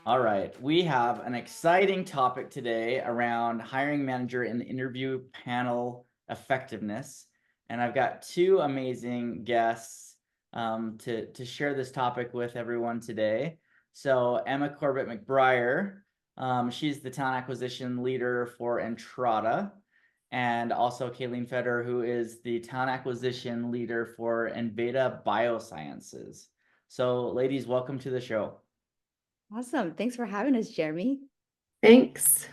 All right, we have an exciting topic today around hiring manager and interview panel effectiveness. And I've got two amazing guests to share this topic with everyone today. So Emma Corbett McBrier, she's the talent acquisition leader for Entrata, and also Kaylene Fedor, who is the talent acquisition leader for Enveda Biosciences. So ladies, welcome to the show. Awesome. Thanks for having us, Jeremy. Thanks.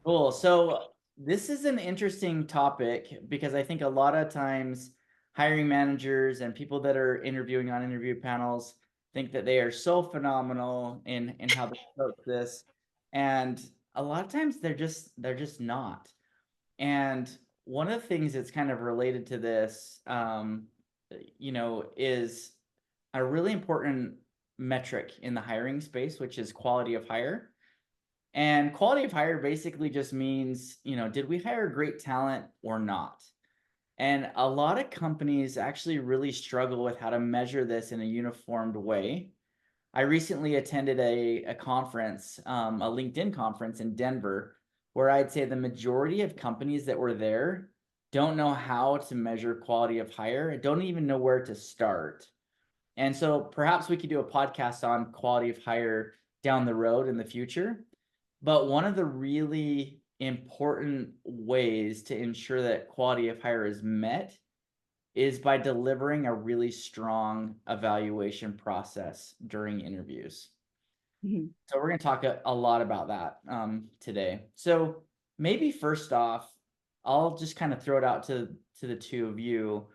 Cool. So this is an interesting topic because I think a lot of times hiring managers and people that are interviewing on interview panels think that they are so phenomenal in how they approach this. And a lot of times they're just not. And one of the things that's kind of related to this, is a really important metric in the hiring space, which is quality of hire. And quality of hire basically just means, did we hire great talent or not? And a lot of companies actually really struggle with how to measure this in a uniformed way. I recently attended a conference, a LinkedIn conference in Denver, where I'd say the majority of companies that were there don't know how to measure quality of hire, don't even know where to start. And so perhaps we could do a podcast on quality of hire down the road in the future. But one of the really important ways to ensure that quality of hire is met is by delivering a really strong evaluation process during interviews. Mhm. So we're going to talk a lot about that today. So maybe first off, I'll just kind of throw it out to the two of you.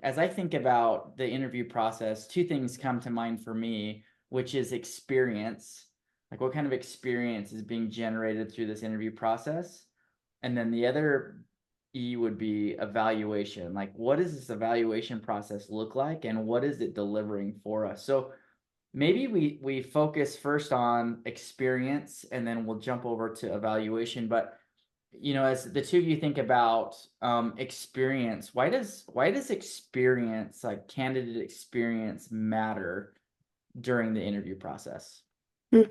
As I think about the interview process, two things come to mind for me, which is experience. Like what kind of experience is being generated through this interview process? And then the other E would be evaluation. Like what does this evaluation process look like and what is it delivering for us? So maybe we focus first on experience and then we'll jump over to evaluation. But as the two of you think about experience, why does experience, like candidate experience, matter during the interview process? Hmm.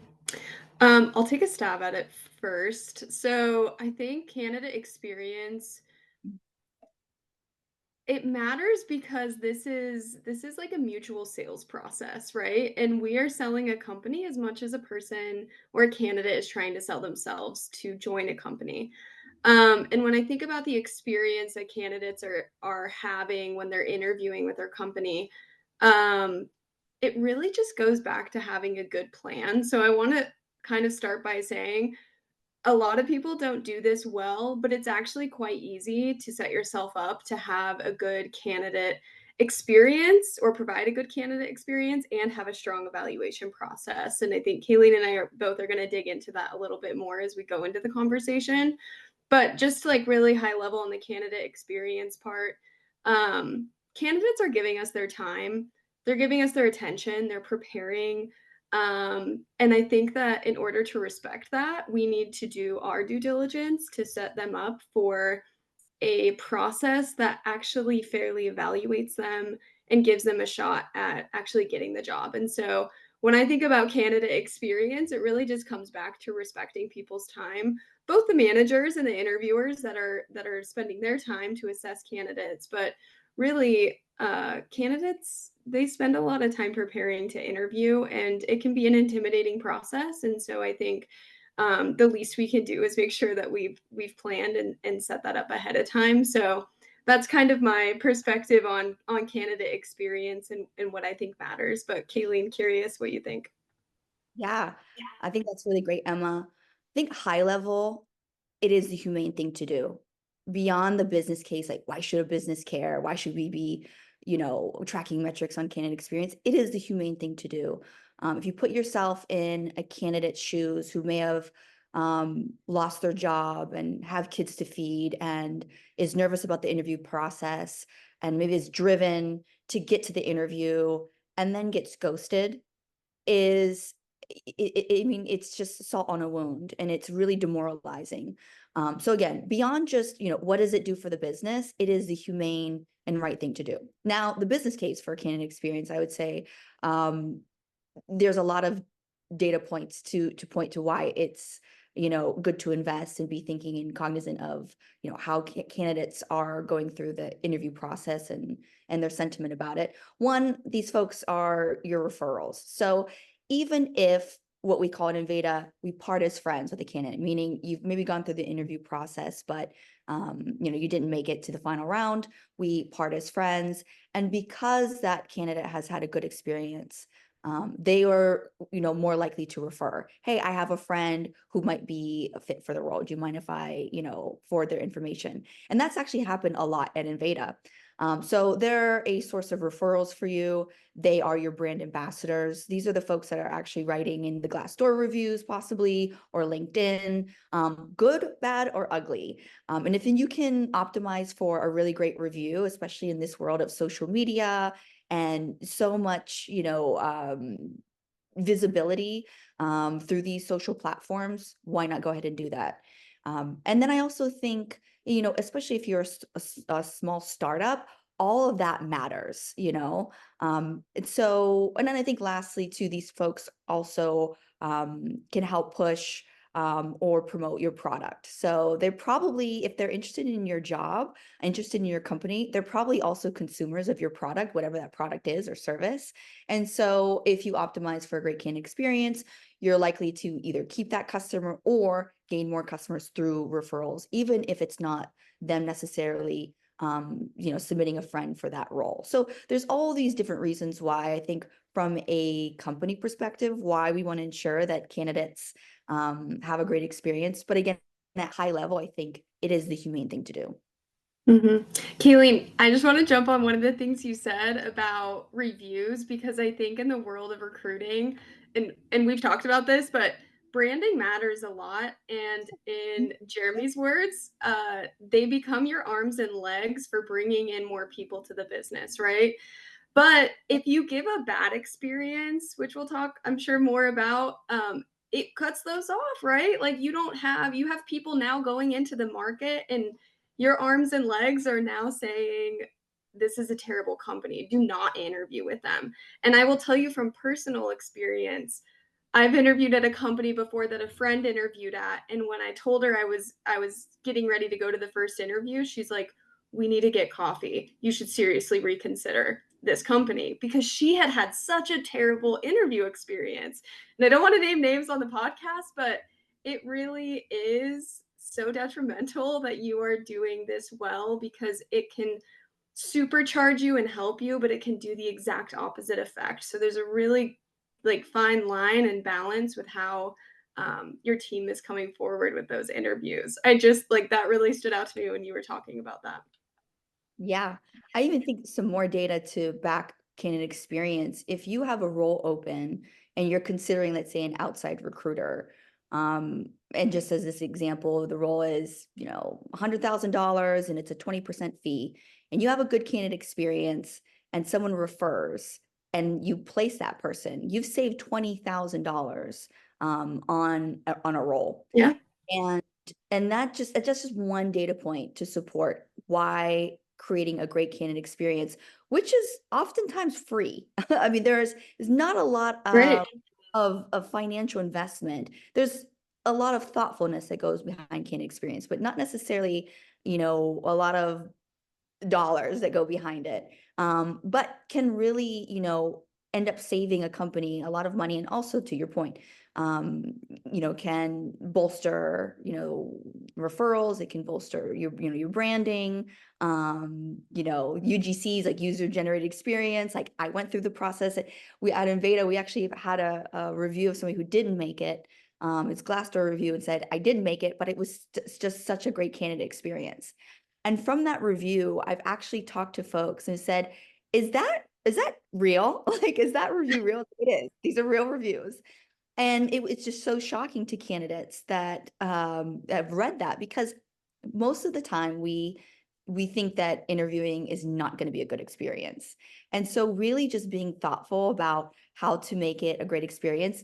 I'll take a stab at it first. So I think candidate experience, it matters because this is like a mutual sales process, right? And we are selling a company as much as a person or a candidate is trying to sell themselves to join a company. And when I think about the experience that candidates are having when they're interviewing with their company, um, it really just goes back to having a good plan. So I want to kind of start by saying a lot of people don't do this well, but it's actually quite easy to set yourself up to have a good candidate experience or provide a good candidate experience and have a strong evaluation process. And I think Kayleen and I are both are going to dig into that a little bit more as we go into the conversation. But just like really high level on the candidate experience part, candidates are giving us their time, they're giving us their attention, they're preparing. And I think that in order to respect that, we need to do our due diligence to set them up for a process that actually fairly evaluates them and gives them a shot at actually getting the job. And so when I think about candidate experience, it really just comes back to respecting people's time, both the managers and the interviewers that are spending their time to assess candidates, but really candidates, they spend a lot of time preparing to interview and it can be an intimidating process. And so I think the least we can do is make sure that we've planned and set that up ahead of time. So that's kind of my perspective on candidate experience and what I think matters. But Kayleen, curious what you think. Yeah, I think that's really great, Emma. I think high level, it is the humane thing to do. Beyond the business case, like why should a business care? Why should we be, tracking metrics on candidate experience? It is the humane thing to do. If you put yourself in a candidate's shoes who may have lost their job and have kids to feed and is nervous about the interview process and maybe is driven to get to the interview and then gets ghosted, is I mean, it's just salt on a wound and it's really demoralizing. So again, beyond just, what does it do for the business? It is the humane and right thing to do. Now, the business case for candidate experience, I would say, there's a lot of data points to point to why it's, you know, good to invest and be thinking and cognizant of, you know, how candidates are going through the interview process and their sentiment about it. One, these folks are your referrals. So even if what we call in Enveda, we part as friends with the candidate, meaning you've maybe gone through the interview process, but you know, you didn't make it to the final round, we part as friends. And because that candidate has had a good experience, they are, you know, more likely to refer, hey, I have a friend who might be a fit for the role. Do you mind if I, you know, forward their information? And that's actually happened a lot at Enveda. So they're a source of referrals for you. They are your brand ambassadors. These are the folks that are actually writing in the Glassdoor reviews, possibly, or LinkedIn, good, bad, or ugly. And if you can optimize for a really great review, especially in this world of social media and so much, you know, visibility through these social platforms, why not go ahead and do that? And then I also think, you know, especially if you're a small startup, all of that matters, you know? And so, and then I think lastly too, these folks also can help push or promote your product. So they're probably, if they're interested in your job, interested in your company, they're probably also consumers of your product, whatever that product is or service. And so if you optimize for a great candidate experience, you're likely to either keep that customer or gain more customers through referrals, even if it's not them necessarily you know, submitting a friend for that role. So there's all these different reasons why I think from a company perspective, why we want to ensure that candidates have a great experience. But again, at high level, I think it is the humane thing to do. Kaylene, I just want to jump on one of the things you said about reviews, because I think in the world of recruiting, and we've talked about this, but branding matters a lot. And in Jeremy's words, they become your arms and legs for bringing in more people to the business, right? But if you give a bad experience, which we'll talk, I'm sure, more about, it cuts those off, right? Like you have people now going into the market and your arms and legs are now saying, this is a terrible company. Do not interview with them. And I will tell you from personal experience, I've interviewed at a company before that a friend interviewed at, and when I told her I was getting ready to go to the first interview, she's like, "We need to get coffee. You should seriously reconsider this company," because she had had such a terrible interview experience. And I don't want to name names on the podcast, but it really is so detrimental that you are doing this well, because it can supercharge you and help you, but it can do the exact opposite effect. So there's a really fine line and balance with how your team is coming forward with those interviews. I just that really stood out to me when you were talking about that. Yeah, I even think some more data to back candidate experience. If you have a role open and you're considering, let's say, an outside recruiter, and just as this example, the role is, you know, $100,000 and it's a 20% fee, and you have a good candidate experience and someone refers and you place that person, you've saved $20,000 on a role. Yeah. And that's just one data point to support why creating a great candidate experience, which is oftentimes free. I mean, there's not a lot Right. of financial investment. There's a lot of thoughtfulness that goes behind candidate experience, but not necessarily, you know, a lot of dollars that go behind it. But can really, you know, end up saving a company a lot of money. And also, to your point, you know, can bolster, you know, referrals. It can bolster your, you know, your branding, you know, UGCs, like user generated experience. Like I went through the process at Enveda, we actually had a review of somebody who didn't make it. It's Glassdoor review, and said, I didn't make it, but it was just such a great candidate experience. And from that review, I've actually talked to folks and said, is that real? Like, is that review real? It is. These are real reviews. And it's just so shocking to candidates that have read that, because most of the time we think that interviewing is not going to be a good experience. And so really just being thoughtful about how to make it a great experience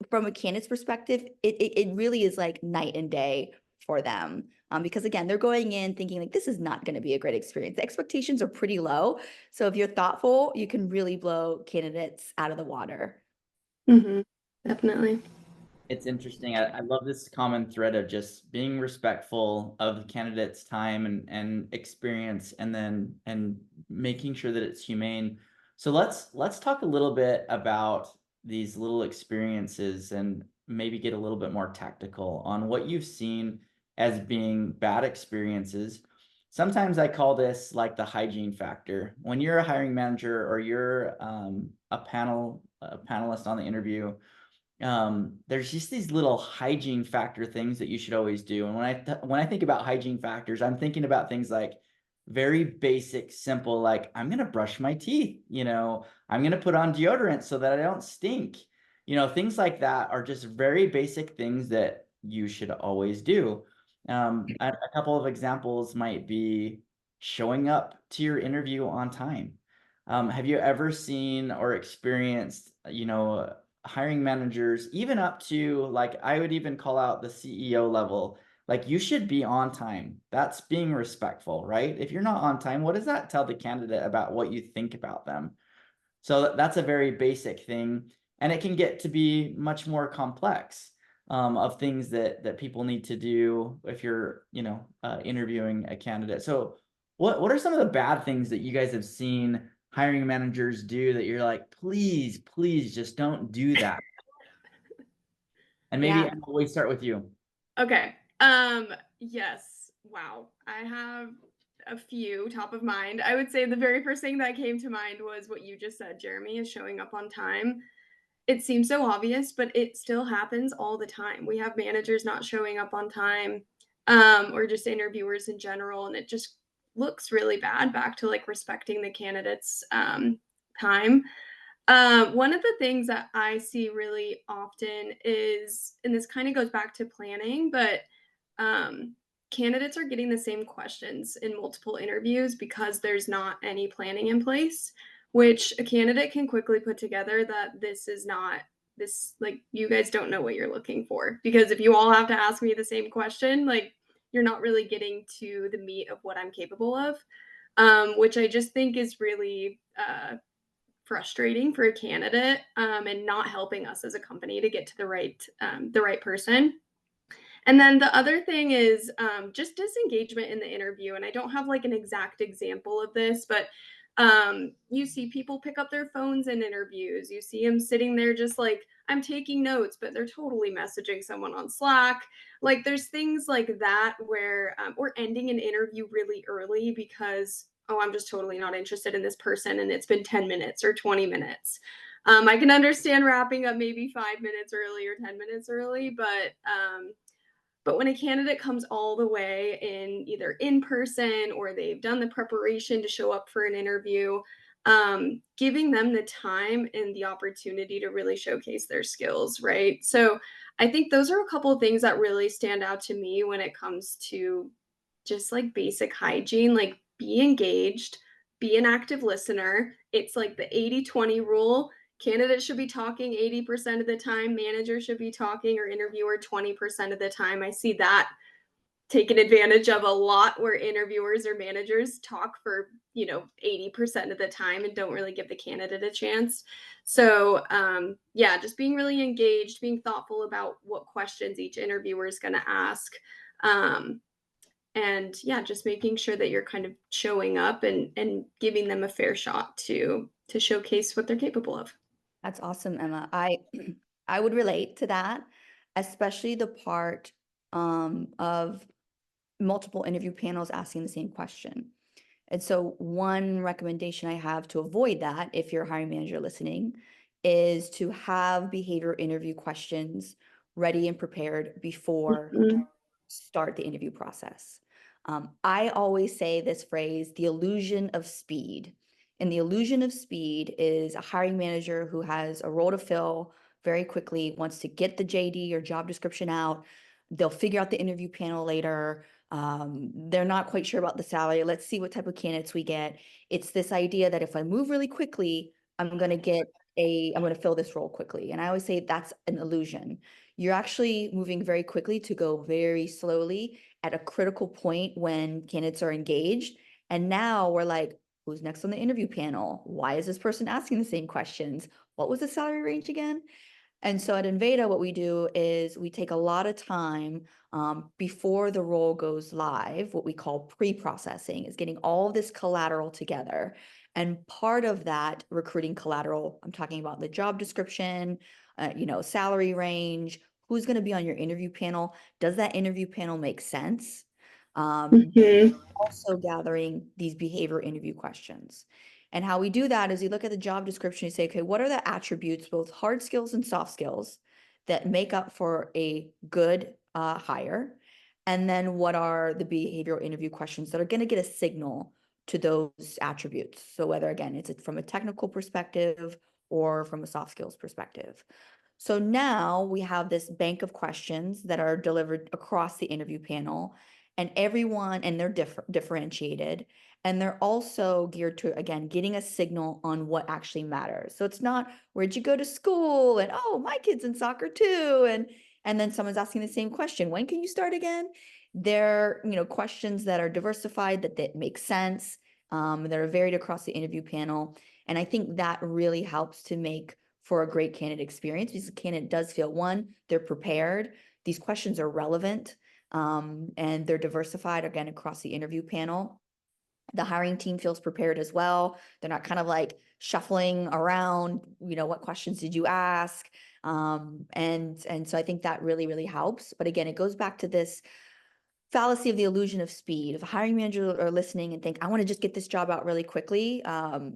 from a candidate's perspective, it really is like night and day for them. Because again, they're going in thinking like, this is not going to be a great experience. The expectations are pretty low. So if you're thoughtful, you can really blow candidates out of the water. Mm-hmm. Definitely. It's interesting. I love this common thread of just being respectful of the candidate's time and experience, and making sure that it's humane. So let's talk a little bit about these little experiences and maybe get a little bit more tactical on what you've seen as being bad experiences. Sometimes I call this like the hygiene factor. When you're a hiring manager or you're a panelist on the interview, there's just these little hygiene factor things that you should always do. And when I think about hygiene factors, I'm thinking about things like very basic, simple, like I'm gonna brush my teeth, I'm gonna put on deodorant so that I don't stink. Things like that are just very basic things that you should always do. A couple of examples might be showing up to your interview on time. Have you ever seen or experienced, hiring managers, even up to, like, I would even call out the CEO level, like, you should be on time. That's being respectful, right? If you're not on time, what does that tell the candidate about what you think about them? So that's a very basic thing, and it can get to be much more complex, of things that people need to do if you're, interviewing a candidate. So what are some of the bad things that you guys have seen hiring managers do that you're like, please, please just don't do that? And maybe Yeah. Emma, we start with you. Okay. Yes. Wow. I have a few top of mind. I would say the very first thing that came to mind was what you just said, Jeremy, is showing up on time. It seems so obvious, but it still happens all the time. We have managers not showing up on time, or just interviewers in general, and it just looks really bad back to like respecting the candidate's time. One of the things that I see really often is, and this kind of goes back to planning, but um, candidates are getting the same questions in multiple interviews because there's not any planning in place, which a candidate can quickly put together that this is not this, like, you guys don't know what you're looking for. Because if you all have to ask me the same question, like, you're not really getting to the meat of what I'm capable of, which I just think is really frustrating for a candidate, and not helping us as a company to get to the right person. And then the other thing is, just disengagement in the interview. And I don't have like an exact example of this, but you see people pick up their phones in interviews. You see them sitting there just like, I'm taking notes, but they're totally messaging someone on Slack. Like there's things like that where we're ending an interview really early because, oh, I'm just totally not interested in this person. And it's been 10 minutes or 20 minutes. I can understand wrapping up maybe 5 minutes early or 10 minutes early, but when a candidate comes all the way in either in person or they've done the preparation to show up for an interview, giving them the time and the opportunity to really showcase their skills, right? So I think those are a couple of things that really stand out to me when it comes to just like basic hygiene, like be engaged, be an active listener. It's like the 80-20 rule. Candidates should be talking 80% of the time, manager should be talking, or interviewer 20% of the time. I see that taken advantage of a lot where interviewers or managers talk for 80% of the time and don't really give the candidate a chance. So yeah, just being really engaged, being thoughtful about what questions each interviewer is going to ask, and yeah, just making sure that you're kind of showing up and giving them a fair shot to showcase what they're capable of. That's awesome, Emma. I I would relate to that, especially the part of multiple interview panels asking the same question. And so one recommendation I have to avoid that, if you're a hiring manager listening, is to have behavior interview questions ready and prepared before Mhm. start the interview process. I always say this phrase, the illusion of speed. And the illusion of speed is a hiring manager who has a role to fill very quickly, wants to get the JD or job description out. They'll figure out the interview panel later. They're not quite sure about the salary. Let's see what type of candidates we get. It's this idea that if I move really quickly, I'm going to fill this role quickly. And I always say that's an illusion. You're actually moving very quickly to go very slowly at a critical point when candidates are engaged. And now we're like, who's next on the interview panel? Why is this person asking the same questions? What was the salary range again? And so at Enveda, what we do is we take a lot of time before the role goes live. What we call pre-processing is getting all this collateral together. And part of that recruiting collateral, I'm talking about the job description, salary range, who's going to be on your interview panel. Does that interview panel make sense? Also gathering these behavior interview questions. And how we do that is you look at the job description, you say, okay, what are the attributes, both hard skills and soft skills, that make up for a good hire? And then what are the behavioral interview questions that are going to get a signal to those attributes? So whether, again, it's from a technical perspective or from a soft skills perspective. So now we have this bank of questions that are delivered across the interview panel, and everyone, and they're differentiated, and they're also geared to, again, getting a signal on what actually matters. So it's not, where'd you go to school? And, oh, my kid's in soccer too. And then someone's asking the same question, when can you start again? They're, questions that are diversified, that make sense, that are varied across the interview panel. And I think that really helps to make for a great candidate experience, because the candidate does feel, one, they're prepared, these questions are relevant, and they're diversified, again, across the interview panel. The hiring team feels prepared as well. They're not kind of like shuffling around, what questions did you ask? And so I think that really, really helps. But again, it goes back to this fallacy of the illusion of speed. If a hiring manager are listening and think, I want to just get this job out really quickly,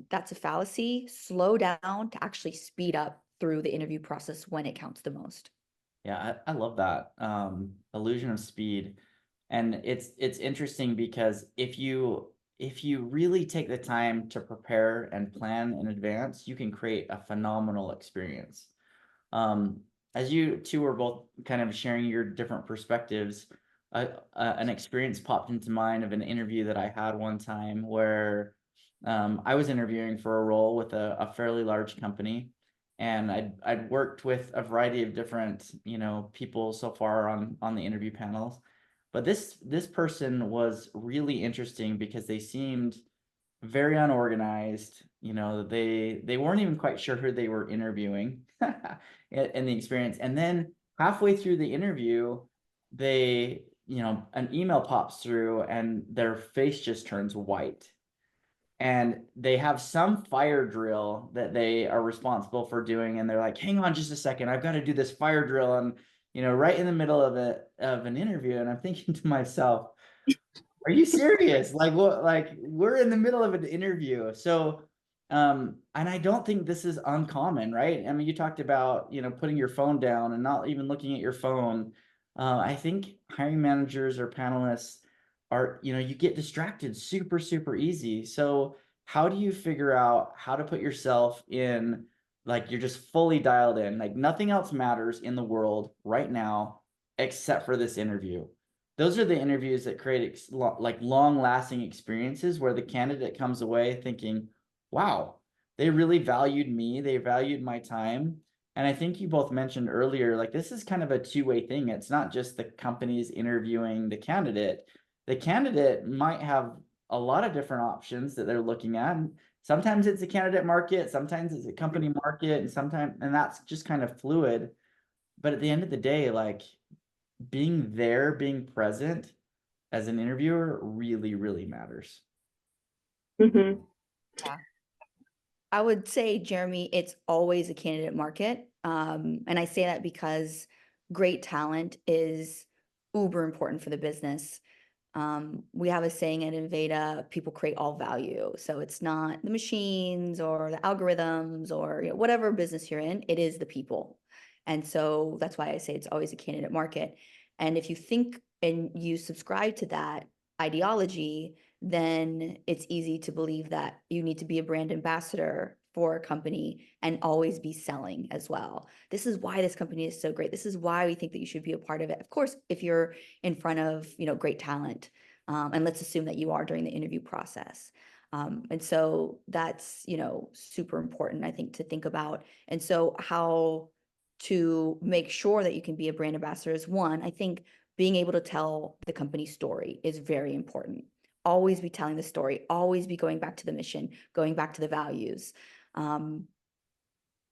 that's a fallacy. Slow down to actually speed up through the interview process when it counts the most. Yeah, I love that illusion of speed. And it's interesting because if you really take the time to prepare and plan in advance, you can create a phenomenal experience. As you two were both kind of sharing your different perspectives, an experience popped into mind of an interview that I had one time where I was interviewing for a role with a fairly large company, and I'd worked with a variety of different people so far on the interview panels, but this person was really interesting because they seemed very unorganized. They weren't even quite sure who they were interviewing in the experience. And then halfway through the interview, they, an email pops through and their face just turns white. And they have some fire drill that they are responsible for doing. And they're like, hang on just a second, I've got to do this fire drill. And, right in the middle of an interview. And I'm thinking to myself, are you serious? Like what? Like we're in the middle of an interview. So, and I don't think this is uncommon, right? I mean, you talked about, putting your phone down and not even looking at your phone. I think hiring managers or panelists are, you get distracted super, super easy. So how do you figure out how to put yourself in, like, you're just fully dialed in, like nothing else matters in the world right now except for this interview? Those are the interviews that create like long-lasting experiences where the candidate comes away thinking, wow, they really valued me, they valued my time. And I think you both mentioned earlier, like this is kind of a two-way thing. It's not just the companies interviewing the candidate. The candidate might have a lot of different options that they're looking at. And sometimes it's a candidate market, sometimes it's a company market, and that's just kind of fluid. But at the end of the day, like, being there, being present as an interviewer really, really matters. Yeah. I would say, Jeremy, it's always a candidate market. And I say that because great talent is uber important for the business. We have a saying at Enveda, people create all value. So it's not the machines or the algorithms or whatever business you're in, it is the people. And so that's why I say it's always a candidate market. And if you think and you subscribe to that ideology, then it's easy to believe that you need to be a brand ambassador for a company and always be selling as well. This is why this company is so great. This is why we think that you should be a part of it. Of course, if you're in front of, great talent, and let's assume that you are during the interview process. And so that's, super important, I think, to think about. And so how to make sure that you can be a brand ambassador is one, I think being able to tell the company story is very important. Always be telling the story, always be going back to the mission, going back to the values.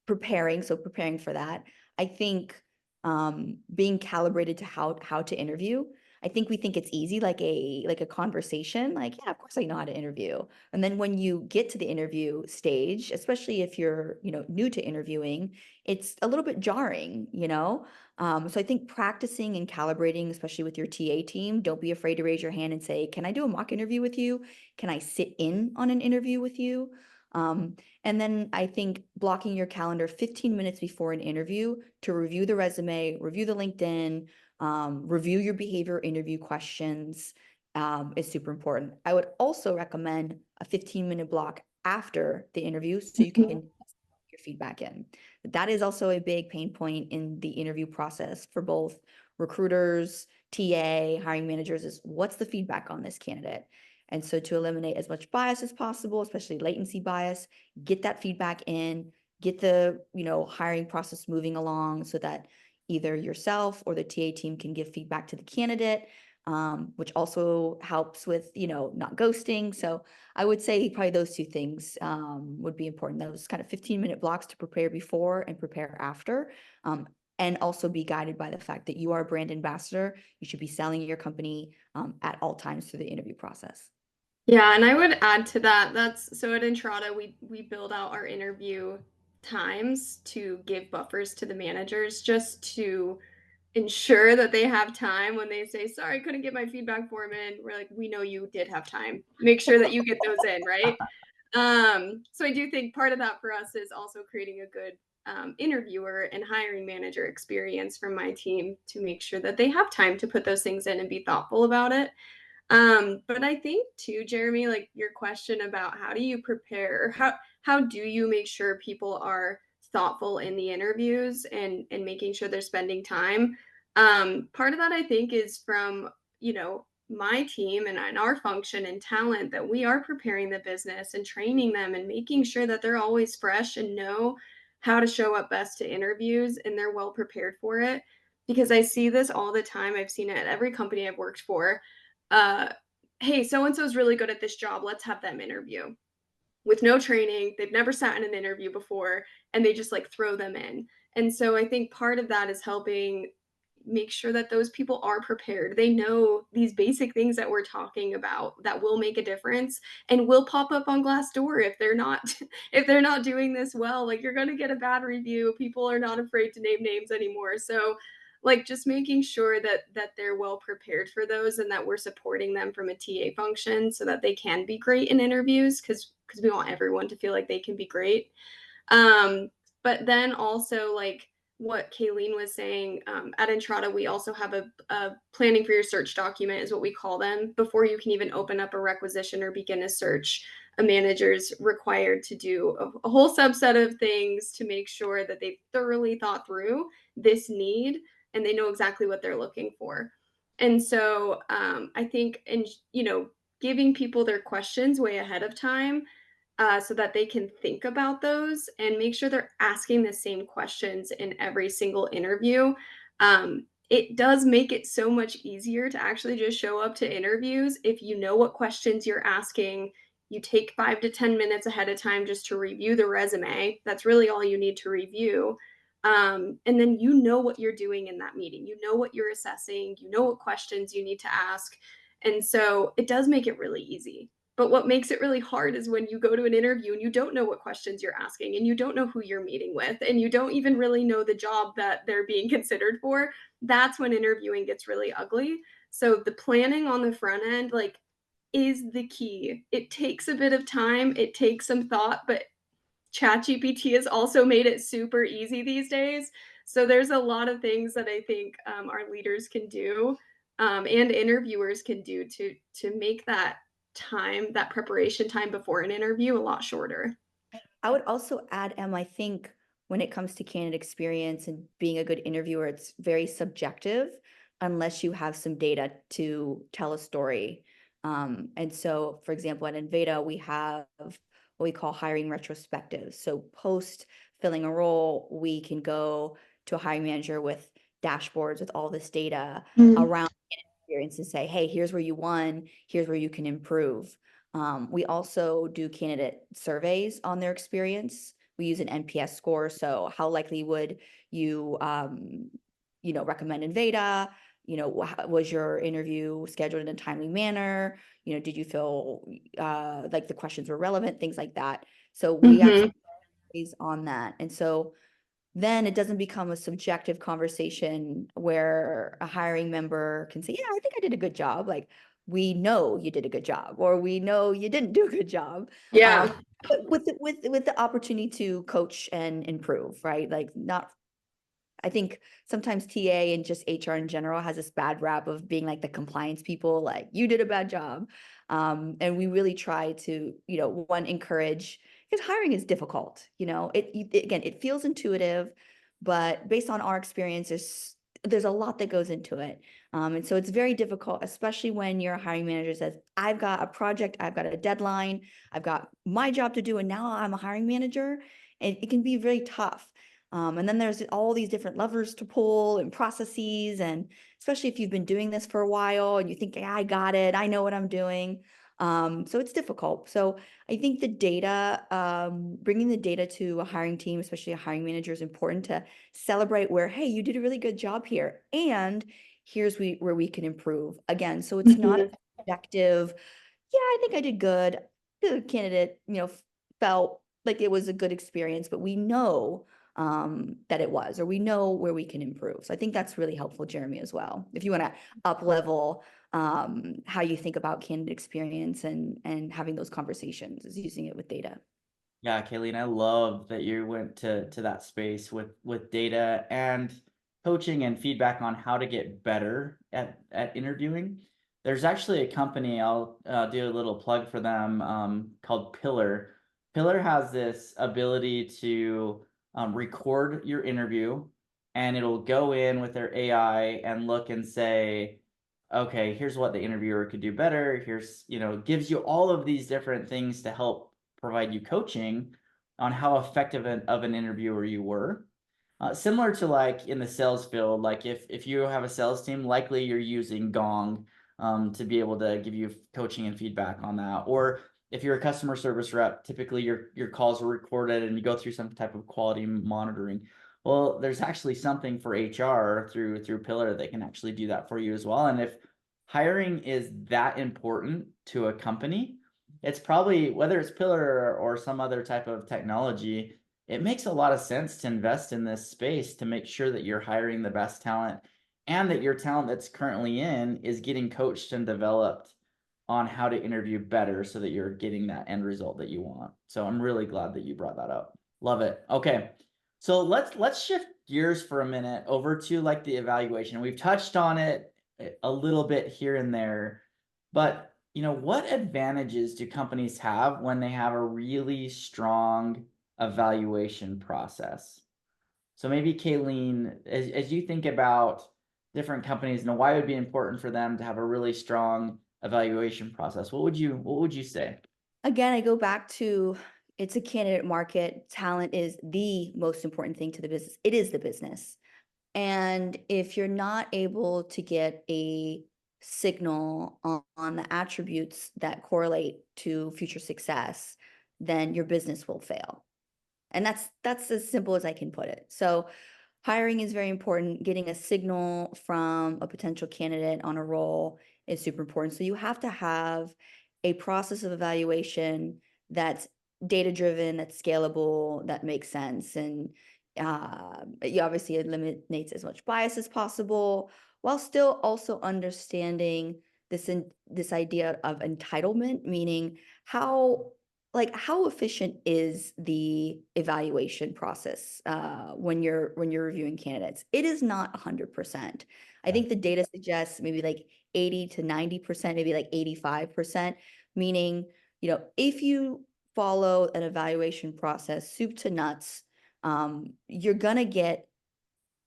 preparing for that. I think being calibrated to how to interview. I think we think it's easy, like a conversation, like, yeah, of course I know how to interview. And then when you get to the interview stage, especially if you're, new to interviewing, it's a little bit jarring, So I think practicing and calibrating, especially with your TA team, don't be afraid to raise your hand and say, can I do a mock interview with you? Can I sit in on an interview with you? And then I think blocking your calendar 15 minutes before an interview to review the resume, review the LinkedIn, review your behavior interview questions is super important. I would also recommend a 15-minute block after the interview so you can get your feedback in. That is also a big pain point in the interview process for both recruiters, TA, hiring managers, is what's the feedback on this candidate? And so to eliminate as much bias as possible, especially latency bias, get that feedback in, get the, hiring process moving along so that either yourself or the TA team can give feedback to the candidate, which also helps with, not ghosting. So I would say probably those two things would be important. Those kind of 15-minute blocks to prepare before and prepare after. And also be guided by the fact that you are a brand ambassador. You should be selling your company at all times through the interview process. Yeah, and I would add to that. That's so at Entrata, we build out our interview times to give buffers to the managers just to ensure that they have time when they say, sorry, couldn't get my feedback form in. We're like, we know you did have time. Make sure that you get those in, right? So I do think part of that for us is also creating a good interviewer and hiring manager experience from my team to make sure that they have time to put those things in and be thoughtful about it. But I think too, Jeremy, like your question about how do you prepare, or how do you make sure people are thoughtful in the interviews and making sure they're spending time. Part of that I think is from, my team and our function and talent, that we are preparing the business and training them and making sure that they're always fresh and know how to show up best to interviews and they're well prepared for it. Because I see this all the time. I've seen it at every company I've worked for. uh, hey, so and so is really good at this job. Let's have them interview with no training. They've never sat in an interview before, and they just like throw them in. And so I think part of that is helping make sure that those people are prepared. They know these basic things that we're talking about that will make a difference and will pop up on Glassdoor if they're not if they're not doing this well. Like, you're going to get a bad review. People are not afraid to name names anymore. So like just making sure that they're well prepared for those and that we're supporting them from a TA function so that they can be great in interviews, because we want everyone to feel like they can be great. But then also, like what Kaylene was saying, at Entrata, we also have a planning for your search document is what we call them. Before you can even open up a requisition or begin a search, a manager's required to do a whole subset of things to make sure that they've thoroughly thought through this need and they know exactly what they're looking for. And so I think, giving people their questions way ahead of time, so that they can think about those and make sure they're asking the same questions in every single interview. It does make it so much easier to actually just show up to interviews if you know what questions you're asking. You take 5 to 10 minutes ahead of time just to review the resume. That's really all you need to review. And then you know what you're doing in that meeting. You know what you're assessing. You know what questions you need to ask. And so it does make it really easy. But what makes it really hard is when you go to an interview and you don't know what questions you're asking and you don't know who you're meeting with and you don't even really know the job that they're being considered for. That's when interviewing gets really ugly. So the planning on the front end, like, is the key. It takes a bit of time, it takes some thought, but ChatGPT has also made it super easy these days. So there's a lot of things that I think our leaders can do, and interviewers can do to make that time, that preparation time before an interview, a lot shorter. I would also add, Em, I think when it comes to candidate experience and being a good interviewer, it's very subjective unless you have some data to tell a story. And so, for example, at Enveda, we have what we call hiring retrospectives. So post filling a role, we can go to a hiring manager with dashboards with all this data around experience and say, hey, here's where you won, here's where you can improve. We also do candidate surveys on their experience we use an NPS score. So how likely would you, recommend Enveda? Was your interview scheduled in a timely manner? Did you feel like the questions were relevant? Things like that. So we actually is on that. And so then it doesn't become a subjective conversation where a hiring member can say, yeah, I think I did a good job. Like, we know you did a good job, or we know you didn't do a good job. Yeah. But with the opportunity to coach and improve, right? Like, not, I think sometimes TA and just HR in general has this bad rap of being like the compliance people, like you did a bad job. And we really try to, one, encourage, because hiring is difficult, again, it feels intuitive, but based on our experiences, there's a lot that goes into it. And so it's very difficult, especially when your hiring manager says, I've got a project, I've got a deadline, I've got my job to do, and now I'm a hiring manager. And it can be very tough. And then there's all these different levers to pull and processes. And especially if you've been doing this for a while and you think, yeah, I got it, I know what I'm doing. So it's difficult. So I think the data, bringing the data to a hiring team, especially a hiring manager, is important to celebrate where, hey, you did a really good job here. And here's where we can improve again. So it's not objective. Yeah, I think I did good. The candidate, felt like it was a good experience, but we know that it was, or we know where we can improve. So I think that's really helpful, Jeremy, as well. If you want to up level how you think about candidate experience and having those conversations, is using it with data. Yeah, Kaylene, I love that you went to that space with data and coaching and feedback on how to get better at interviewing. There's actually a company, I'll do a little plug for them, called Pillar. Pillar has this ability to record your interview, and it'll go in with their AI and look and say, okay, here's what the interviewer could do better. Here's, gives you all of these different things to help provide you coaching on how effective of an interviewer you were. Similar to like in the sales field, like if you have a sales team, likely you're using Gong to be able to give you coaching and feedback on that. Or if you're a customer service rep, typically your calls are recorded and you go through some type of quality monitoring. Well, there's actually something for HR through Pillar that can actually do that for you as well. And if hiring is that important to a company, it's probably, whether it's Pillar or some other type of technology, it makes a lot of sense to invest in this space to make sure that you're hiring the best talent and that your talent that's currently in is getting coached and developed on how to interview better so that you're getting that end result that you want. So I'm really glad that you brought that up. Love it. Okay. So let's shift gears for a minute over to like the evaluation. We've touched on it a little bit here and there, but what advantages do companies have when they have a really strong evaluation process? So maybe Kaylene, as you think about different companies and why it would be important for them to have a really strong evaluation process, what would you say? Again, I go back to, it's a candidate market. Talent is the most important thing to the business. It is the business. And if you're not able to get a signal on the attributes that correlate to future success, then your business will fail. And that's as simple as I can put it. So hiring is very important. Getting a signal from a potential candidate on a role is super important. So you have to have a process of evaluation that's data-driven, that's scalable, that makes sense. And you obviously eliminates as much bias as possible, while still also understanding this idea of entitlement, meaning how efficient is the evaluation process when you're reviewing candidates? It is not 100%. I think the data suggests maybe like 80 to 90%, maybe like 85%, meaning, if you follow an evaluation process, soup to nuts, you're gonna get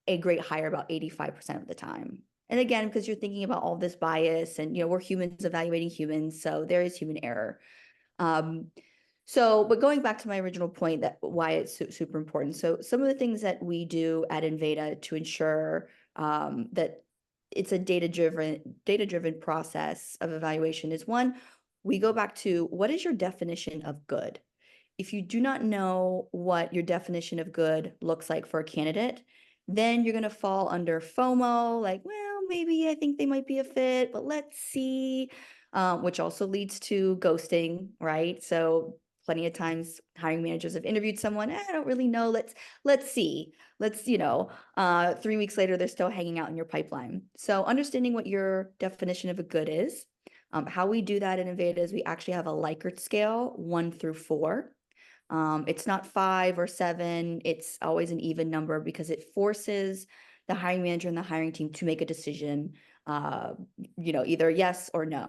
a great hire about 85% of the time. And again, because you're thinking about all this bias and, we're humans evaluating humans, so there is human error. But going back to my original point, that why it's super important. So some of the things that we do at Enveda to ensure that it's a data-driven process of evaluation is, one, we go back to, what is your definition of good? If you do not know what your definition of good looks like for a candidate, then you're going to fall under FOMO, like, well, maybe I think they might be a fit, but let's see, which also leads to ghosting, right? So plenty of times hiring managers have interviewed someone, I don't really know, let's see. Let's, 3 weeks later, they're still hanging out in your pipeline. So understanding what your definition of a good is. How we do that in Enveda is we actually have a Likert scale, 1 through 4. It's not 5 or 7. It's always an even number because it forces the hiring manager and the hiring team to make a decision, either yes or no.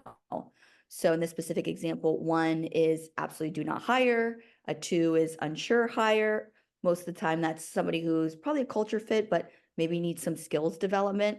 So in this specific example, 1 is absolutely do not hire. A 2 is unsure hire. Most of the time that's somebody who's probably a culture fit, but maybe needs some skills development.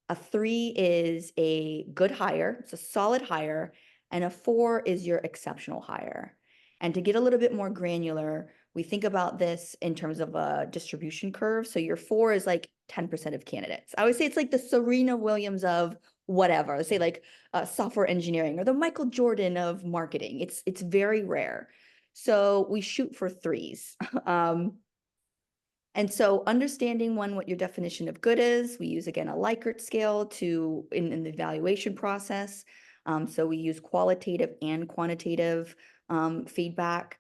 A 3 is a good hire. It's a solid hire. And a 4 is your exceptional hire. And to get a little bit more granular, we think about this in terms of a distribution curve. So your 4 is like 10% of candidates. I would say it's like the Serena Williams of whatever. Let's say like software engineering or the Michael Jordan of marketing. It's very rare. So we shoot for 3s. And so understanding what your definition of good is, we use again a Likert scale in the evaluation process. So we use qualitative and quantitative feedback.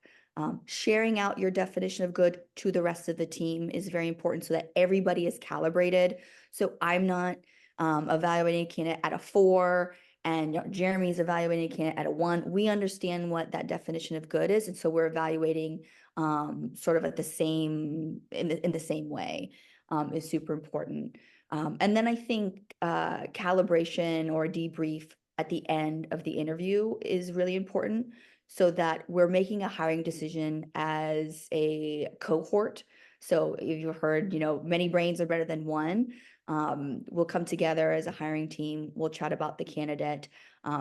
Sharing out your definition of good to the rest of the team is very important so that everybody is calibrated. So I'm not evaluating a candidate at a 4 and Jeremy's evaluating a candidate at a 1. We understand what that definition of good is. And so we're evaluating sort of in the same way is super important. And then I think calibration or debrief at the end of the interview is really important so that we're making a hiring decision as a cohort. So if you've heard, many brains are better than one. We'll come together as a hiring team. We'll chat about the candidate,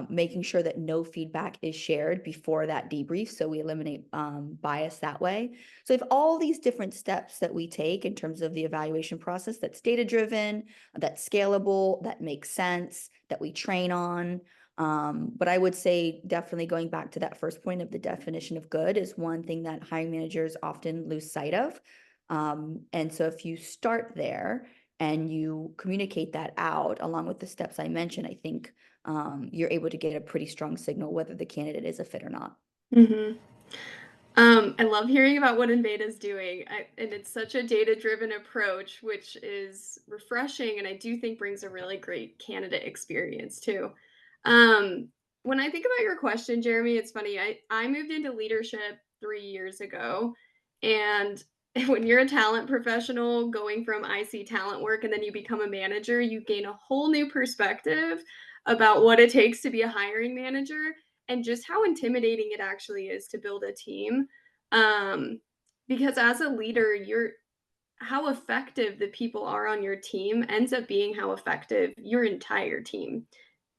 making sure that no feedback is shared before that debrief. So we eliminate bias that way. So if all these different steps that we take in terms of the evaluation process that's data-driven, that's scalable, that makes sense, that we train on. But I would say definitely going back to that first point of the definition of good is one thing that hiring managers often lose sight of. And so if you start there and you communicate that out along with the steps I mentioned, I think you're able to get a pretty strong signal whether the candidate is a fit or not. Mm-hmm. I love hearing about what Enveda is doing, and it's such a data-driven approach, which is refreshing, and I do think brings a really great candidate experience too. When I think about your question, Jeremy, it's funny. I moved into leadership 3 years ago, and when you're a talent professional going from IC talent work and then you become a manager, you gain a whole new perspective about what it takes to be a hiring manager and just how intimidating it actually is to build a team. Because as a leader, how effective the people are on your team ends up being how effective your entire team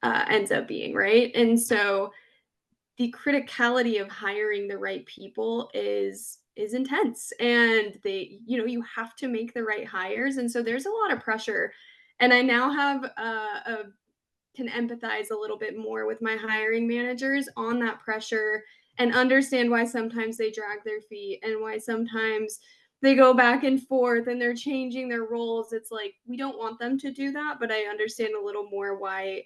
ends up being, right? And so the criticality of hiring the right people is intense, and you have to make the right hires, and so there's a lot of pressure. And I now have can empathize a little bit more with my hiring managers on that pressure and understand why sometimes they drag their feet and why sometimes they go back and forth and they're changing their roles. It's like, we don't want them to do that, but I understand a little more why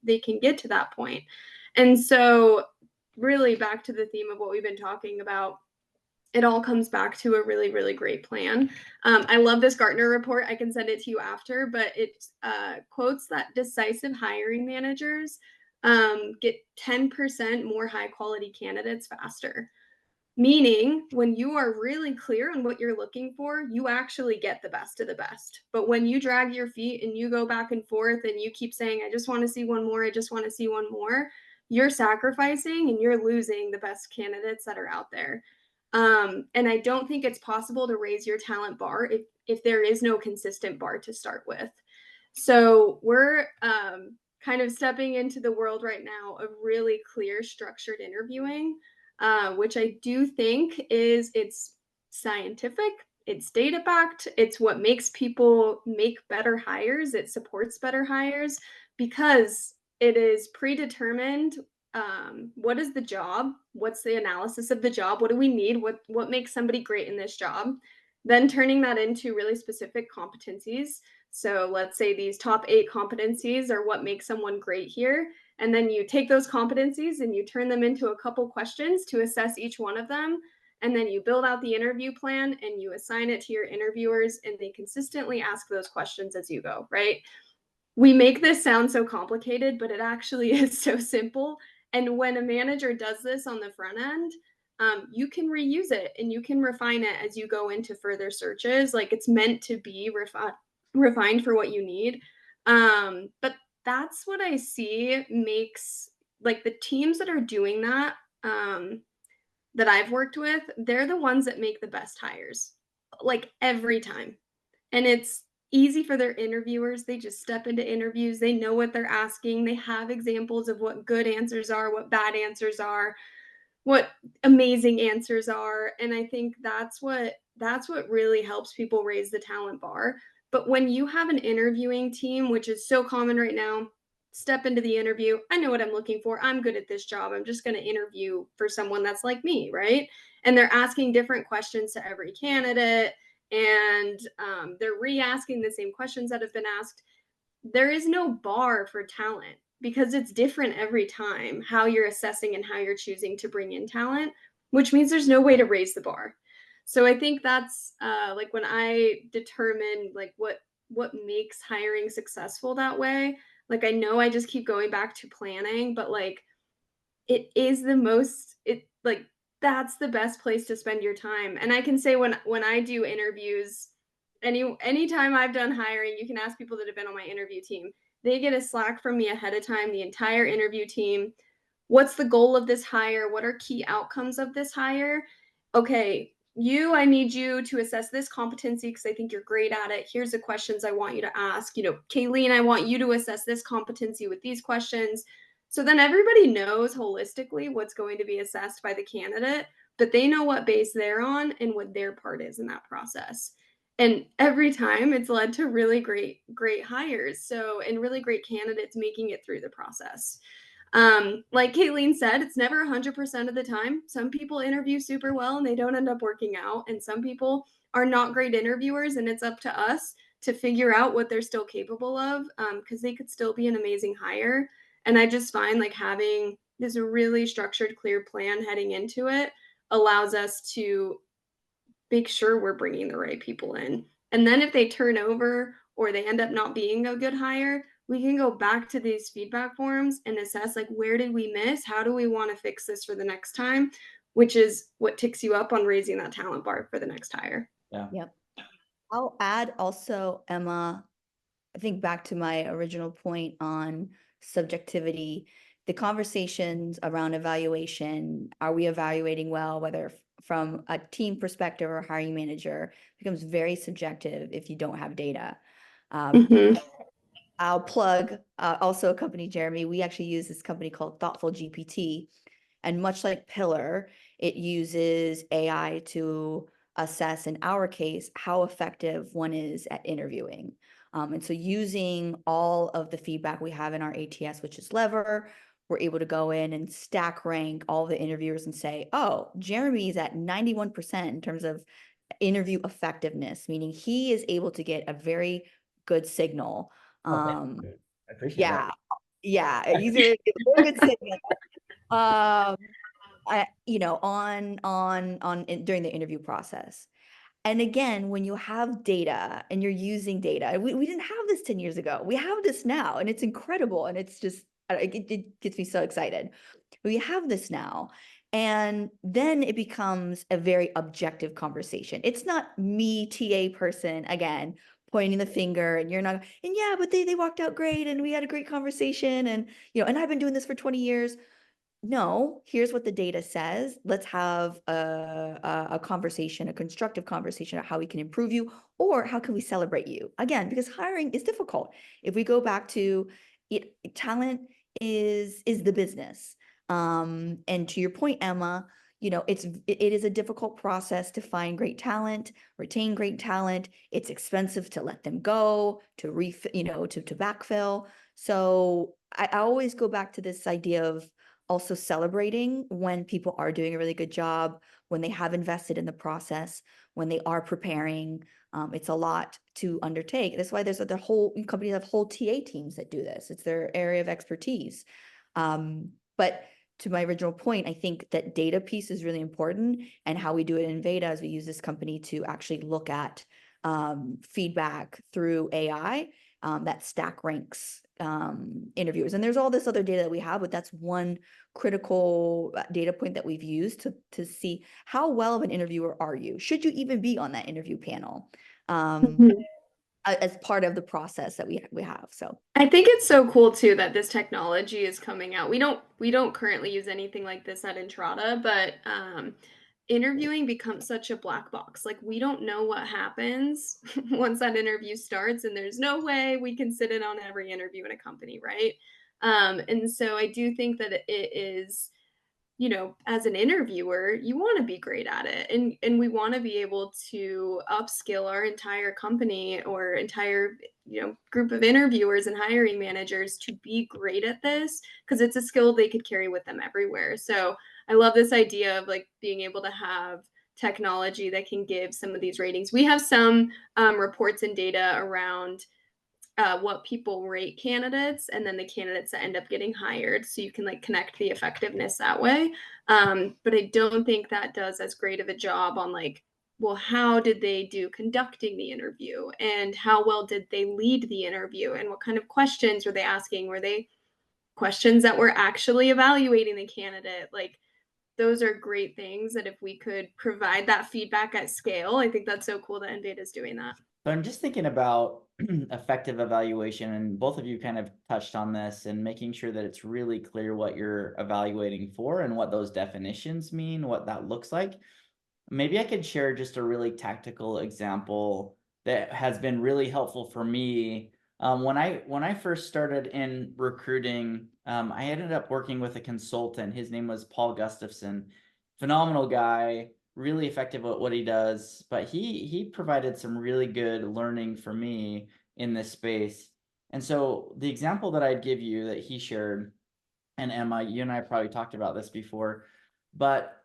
they can get to that point. And so really back to the theme of what we've been talking about, it all comes back to a really, really great plan. I love this Gartner report. I can send it to you after, but it quotes that decisive hiring managers get 10% more high quality candidates faster. Meaning, when you are really clear on what you're looking for, you actually get the best of the best. But when you drag your feet and you go back and forth and you keep saying, I just want to see one more, I just want to see one more, you're sacrificing and you're losing the best candidates that are out there. And I don't think it's possible to raise your talent bar if there is no consistent bar to start with. So we're kind of stepping into the world right now of really clear, structured interviewing, which I do think it's scientific, it's data backed, it's what makes people make better hires, it supports better hires because it is predetermined what is the job? What's the analysis of the job? What do we need? What makes somebody great in this job? Then turning that into really specific competencies. So let's say these top 8 competencies are what makes someone great here. And then you take those competencies and you turn them into a couple questions to assess each one of them. And then you build out the interview plan and you assign it to your interviewers, and they consistently ask those questions as you go, right? We make this sound so complicated, but it actually is so simple. And when a manager does this on the front end, you can reuse it and you can refine it as you go into further searches. Like, it's meant to be refined for what you need. But that's what I see makes, like, the teams that are doing that, that I've worked with, they're the ones that make the best hires, like, every time. And it's easy for their interviewers. They just step into interviews. They know what they're asking. They have examples of what good answers are, what bad answers are, what amazing answers are. And I think that's what really helps people raise the talent bar. But when you have an interviewing team, which is so common right now, step into the interview. I know what I'm looking for. I'm good at this job. I'm just going to interview for someone that's like me, right? And they're asking different questions to every candidate, and they're re-asking the same questions that have been asked. There is no bar for talent because it's different every time how you're assessing and how you're choosing to bring in talent, which means there's no way to raise the bar. So I think that's like when I determine like what makes hiring successful that way. Like, I know I just keep going back to planning, but like, it is the most, it like, that's the best place to spend your time. And I can say when I do interviews, anytime I've done hiring, you can ask people that have been on my interview team. They get a Slack from me ahead of time, the entire interview team. What's the goal of this hire? What are key outcomes of this hire? Okay, I need you to assess this competency because I think you're great at it. Here's the questions I want you to ask. Kaylene, I want you to assess this competency with these questions. So then everybody knows holistically what's going to be assessed by the candidate, but they know what base they're on and what their part is in that process. And every time it's led to really great hires. So, and really great candidates making it through the process. Like Kaylene said, it's never 100% of the time. Some people interview super well and they don't end up working out. And some people are not great interviewers, and it's up to us to figure out what they're still capable of, because they could still be an amazing hire. And I just find like having this really structured, clear plan heading into it allows us to make sure we're bringing the right people in. And then if they turn over or they end up not being a good hire, we can go back to these feedback forms and assess like, where did we miss? How do we want to fix this for the next time? Which is what ticks you up on raising that talent bar for the next hire. Yeah. Yep. I'll add also, Emma, I think back to my original point on subjectivity, the conversations around evaluation, are we evaluating well, whether from a team perspective or hiring manager, becomes very subjective if you don't have data. I'll plug also a company, Jeremy. We actually use this company called Thoughtful GPT. And much like Pillar, it uses AI to assess, in our case, how effective one is at interviewing. And so using all of the feedback we have in our ATS, which is Lever, we're able to go in and stack rank all the interviewers and say, oh, Jeremy's at 91% in terms of interview effectiveness, meaning he is able to get a very good signal. I appreciate Yeah, that. yeah, he's a very good signal. During the interview process. And again, when you have data and you're using data, we didn't have this 10 years ago. We have this now, and it's incredible. And it's just, it gets me so excited. We have this now. And then it becomes a very objective conversation. It's not me, TA person, again, pointing the finger, and you're not, and yeah, but they walked out great and we had a great conversation, and and I've been doing this for 20 years. No, here's what the data says. Let's have a conversation, a constructive conversation about how we can improve you, or how can we celebrate you? Again, because hiring is difficult. If we go back to it, talent is the business. And to your point, Emma, it is a difficult process to find great talent, retain great talent. It's expensive to let them go, to to backfill. So I always go back to this idea of also celebrating when people are doing a really good job, when they have invested in the process, when they are preparing. It's a lot to undertake. That's why there's the whole companies have whole TA teams that do this. It's their area of expertise. But to my original point, I think that data piece is really important, and how we do it in Enveda is we use this company to actually look at feedback through AI that stack ranks interviewers. And there's all this other data that we have, but that's one critical data point that we've used to see how well of an interviewer are you? Should you even be on that interview panel? As part of the process that we have. So I think it's so cool too that this technology is coming out. We don't currently use anything like this at Entrata, but interviewing becomes such a black box. Like, we don't know what happens once that interview starts, and there's no way we can sit in on every interview in a company, right? And so I do think that it is, as an interviewer, you want to be great at it, and we want to be able to upskill our entire company or entire group of interviewers and hiring managers to be great at this, because it's a skill they could carry with them everywhere. So I love this idea of like being able to have technology that can give some of these ratings. We have some reports and data around what people rate candidates, and then the candidates that end up getting hired, so you can like connect the effectiveness that way. But I don't think that does as great of a job on like, well, how did they do conducting the interview, and how well did they lead the interview, and what kind of questions were they asking? Were they questions that were actually evaluating the candidate? Like, those are great things that if we could provide that feedback at scale, I think that's so cool that Enveda is doing that. So I'm just thinking about effective evaluation, and both of you kind of touched on this, and making sure that it's really clear what you're evaluating for and what those definitions mean, what that looks like. Maybe I could share just a really tactical example that has been really helpful for me. When I first started in recruiting, I ended up working with a consultant. His name was Paul Gustafson. Phenomenal guy, really effective at what he does, but he provided some really good learning for me in this space. And so the example that I'd give you that he shared, and Emma, you and I probably talked about this before, but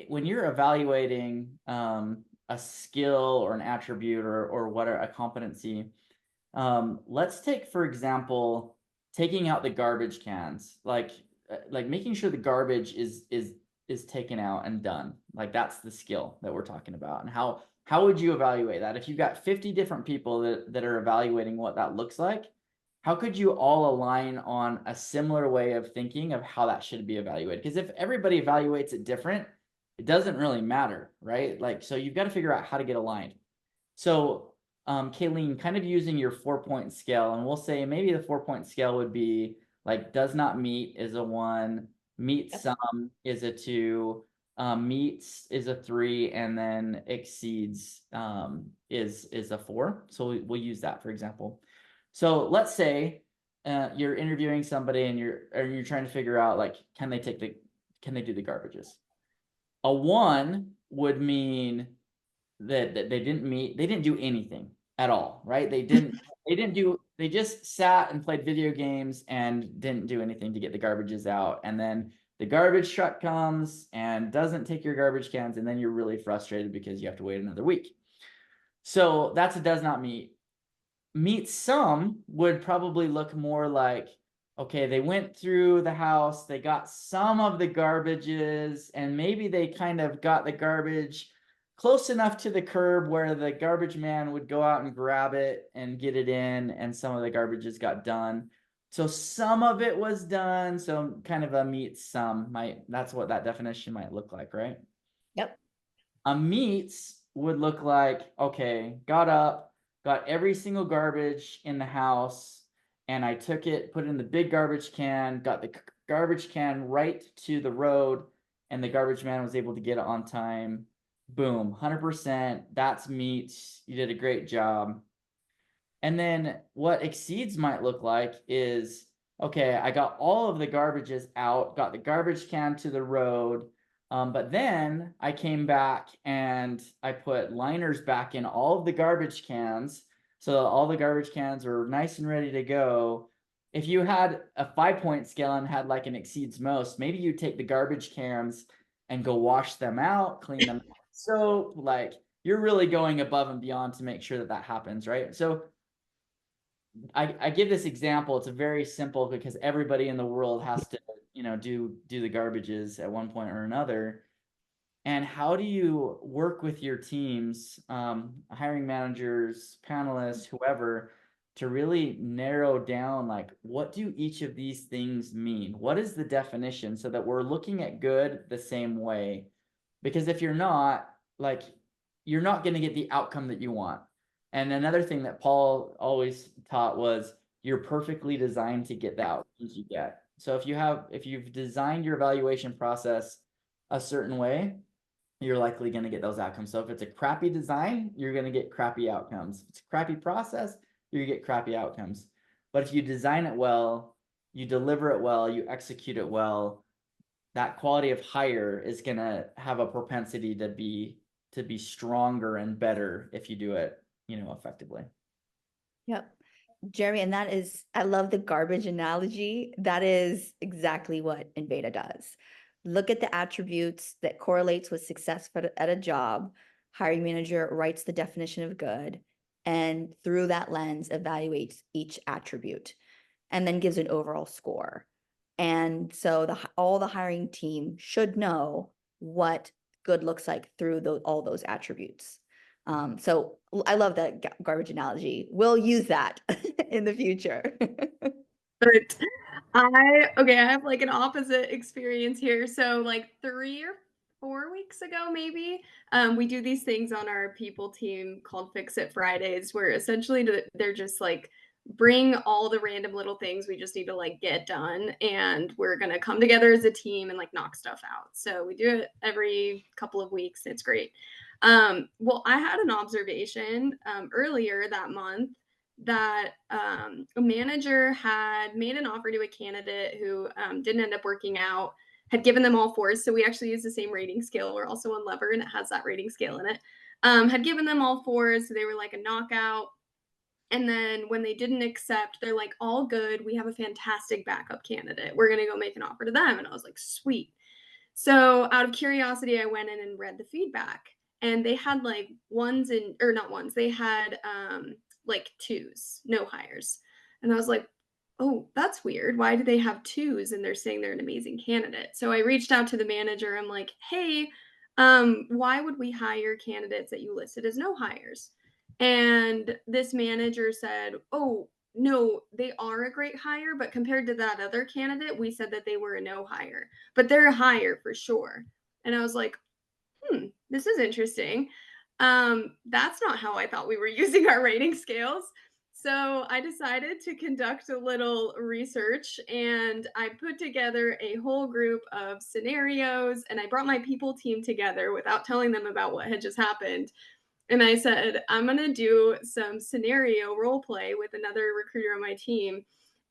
when you're evaluating a skill or an attribute or what a competency, let's take, for example, taking out the garbage cans, like making sure the garbage is taken out and done. Like, that's the skill that we're talking about. And how would you evaluate that? If you've got 50 different people that are evaluating what that looks like, how could you all align on a similar way of thinking of how that should be evaluated? Because if everybody evaluates it different, it doesn't really matter, right? Like, so you've got to figure out how to get aligned. So Kaylene, kind of using your 4-point scale, and we'll say maybe the 4-point scale would be like, does not meet is a 1, meets some is a 2, meets is a 3, and then exceeds is a 4. So we'll use that, for example. So let's say you're interviewing somebody and you're trying to figure out, like, can they do the garbages? A 1 would mean that they didn't do anything at all, right? They just sat and played video games and didn't do anything to get the garbages out. And then the garbage truck comes and doesn't take your garbage cans, and then you're really frustrated because you have to wait another week. So that's a does not meet. Meet some would probably look more like, okay, they went through the house, they got some of the garbages, and maybe they kind of got the garbage close enough to the curb where the garbage man would go out and grab it and get it in, and some of the garbages got done. So some of it was done. So kind of a meet some, that's what that definition might look like, right? Yep. A meets would look like, okay, got up, got every single garbage in the house, and I took it, put it in the big garbage can, got the garbage can right to the road, and the garbage man was able to get it on time. Boom, 100%. That's meets. You did a great job. And then what exceeds might look like is, okay, I got all of the garbages out, got the garbage can to the road, but then I came back and I put liners back in all of the garbage cans, so all the garbage cans are nice and ready to go. if you had a 5-point scale and had like an exceeds most, maybe you take the garbage cans and go wash them out, clean them with soap. Like you're really going above and beyond to make sure that that happens, right? So I give this example. It's a very simple because everybody in the world has to, do the garbages at one point or another. And how do you work with your teams, hiring managers, panelists, whoever, to really narrow down like what do each of these things mean? What is the definition so that we're looking at good the same way? Because if you're not, like, you're not going to get the outcome that you want. And another thing that Paul always taught was you're perfectly designed to get the outcomes you get. So if you've designed your evaluation process a certain way, you're likely going to get those outcomes. So if it's a crappy design, you're going to get crappy outcomes. If it's a crappy process, you get crappy outcomes. But if you design it well, you deliver it well, you execute it well, that quality of hire is going to have a propensity to be stronger and better if you do it, effectively. Yep. Jeremy, and I love the garbage analogy. That is exactly what Enveda does. Look at the attributes that correlates with success at a job. Hiring manager writes the definition of good, and through that lens, evaluates each attribute and then gives an overall score. And so all the hiring team should know what good looks like through all those attributes. So I love that garbage analogy. We'll use that in the future. But I have like an opposite experience here. So like 3 or 4 weeks ago, maybe, we do these things on our people team called Fix It Fridays, where essentially they're just like bring all the random little things we just need to like get done, and we're gonna come together as a team and like knock stuff out. So we do it every couple of weeks. It's great. Well, I had an observation earlier that month that a manager had made an offer to a candidate who didn't end up working out, had given them all 4s. So we actually use the same rating scale. We're also on Lever and it has that rating scale in it. Had given them all 4s. So they were like a knockout. And then when they didn't accept, they're like, all good. We have a fantastic backup candidate. We're going to go make an offer to them. And I was like, sweet. So out of curiosity, I went in and read the feedback. And they had like they had like 2s, no hires. And I was like, oh, that's weird. Why do they have 2s and they're saying they're an amazing candidate? So I reached out to the manager. I'm like, hey, why would we hire candidates that you listed as no hires? And this manager said, oh, no, they are a great hire, but compared to that other candidate, we said that they were a no hire, but they're a hire for sure. And I was like, this is interesting. That's not how I thought we were using our rating scales. So I decided to conduct a little research, and I put together a whole group of scenarios, and I brought my people team together without telling them about what had just happened. And I said, I'm going to do some scenario role play with another recruiter on my team.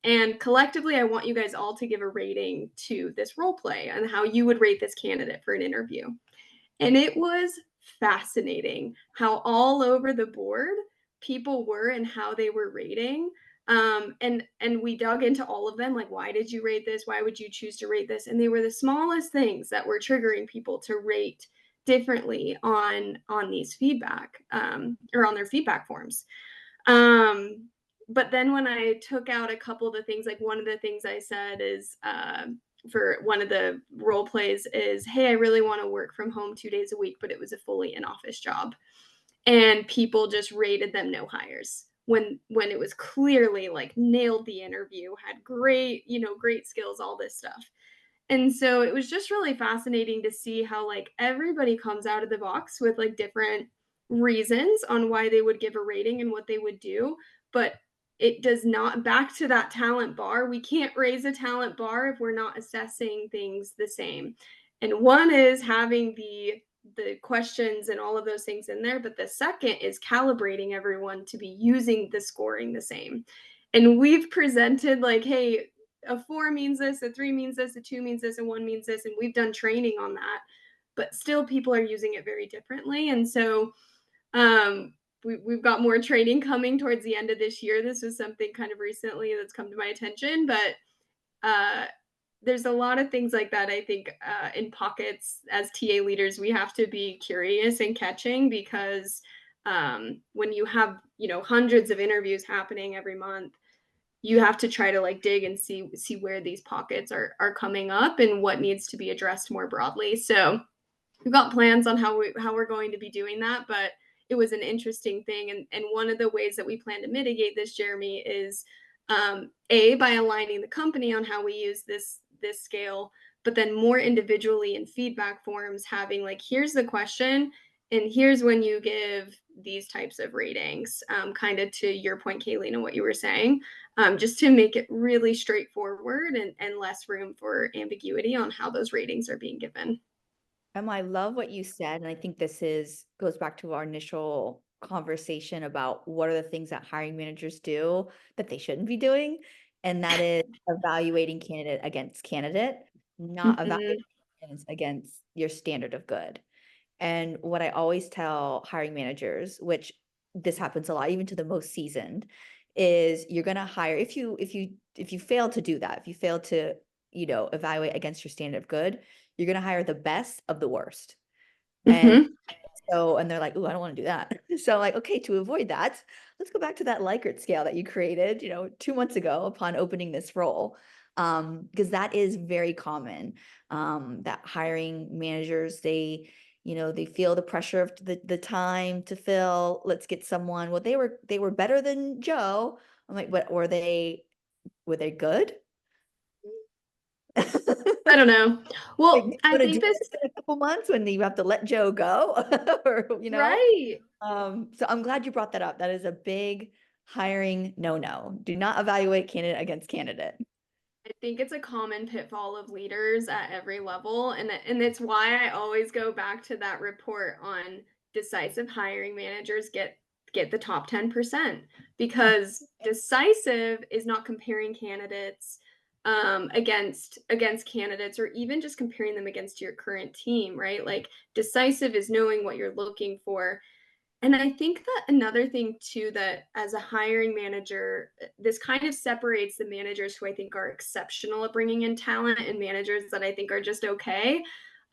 And collectively, I want you guys all to give a rating to this role play and how you would rate this candidate for an interview. And it was fascinating how all over the board people were and how they were rating. And we dug into all of them, like, why did you rate this? Why would you choose to rate this? And they were the smallest things that were triggering people to rate differently on these feedback or on their feedback forms. But then when I took out a couple of the things, like one of the things I said is for one of the role plays is, hey, I really want to work from home 2 days a week, but it was a fully in-office job. And people just rated them no hires when it was clearly like nailed the interview, had great skills, all this stuff. And so it was just really fascinating to see how like everybody comes out of the box with like different reasons on why they would give a rating and what they would do. But it does not, back to that talent bar. We can't raise a talent bar if we're not assessing things the same. And one is having the questions and all of those things in there. But the second is calibrating everyone to be using the scoring the same. And we've presented like, hey, a 4 means this, a 3 means this, a 2 means this, and 1 means this. And we've done training on that, but still people are using it very differently. And so we've got more training coming towards the end of this year. This was something kind of recently that's come to my attention, but there's a lot of things like that. I think in pockets as TA leaders, we have to be curious and catching, because when you have, hundreds of interviews happening every month, you have to try to like dig and see where these pockets are coming up and what needs to be addressed more broadly. So we've got plans on how we're going to be doing that, but it was an interesting thing. And one of the ways that we plan to mitigate this, Jeremy, is by aligning the company on how we use this scale, but then more individually in feedback forms, having like, here's the question, and here's when you give these types of ratings, kind of to your point, Kaylene, and what you were saying, just to make it really straightforward and less room for ambiguity on how those ratings are being given. Emma, I love what you said, and I think goes back to our initial conversation about what are the things that hiring managers do that they shouldn't be doing, and that is evaluating candidate against candidate, not evaluating candidates against your standard of good. And what I always tell hiring managers, which this happens a lot, even to the most seasoned, is you're going to hire, if you fail to do that, if you fail to, evaluate against your standard of good, you're going to hire the best of the worst. And and they're like, "Ooh, I don't want to do that." So like, okay, to avoid that, let's go back to that Likert scale that you created, 2 months ago upon opening this role. Because that is very common. That hiring managers, they feel the pressure of the time to fill. Let's get someone. Well, they were better than Joe. I'm like, what were they? Were they good? I don't know. Well, Like, I wanna do think this, this in a couple months when you have to let Joe go, or, right. So I'm glad you brought that up. That is a big hiring no-no. Do not evaluate candidate against candidate. I think it's a common pitfall of leaders at every level. And it's why I always go back to that report on decisive hiring managers get the top 10%, because decisive is not comparing candidates against candidates, or even just comparing them against your current team, right? Like, decisive is knowing what you're looking for. And I think that another thing too, that as a hiring manager, this kind of separates the managers who I think are exceptional at bringing in talent and managers that I think are just okay.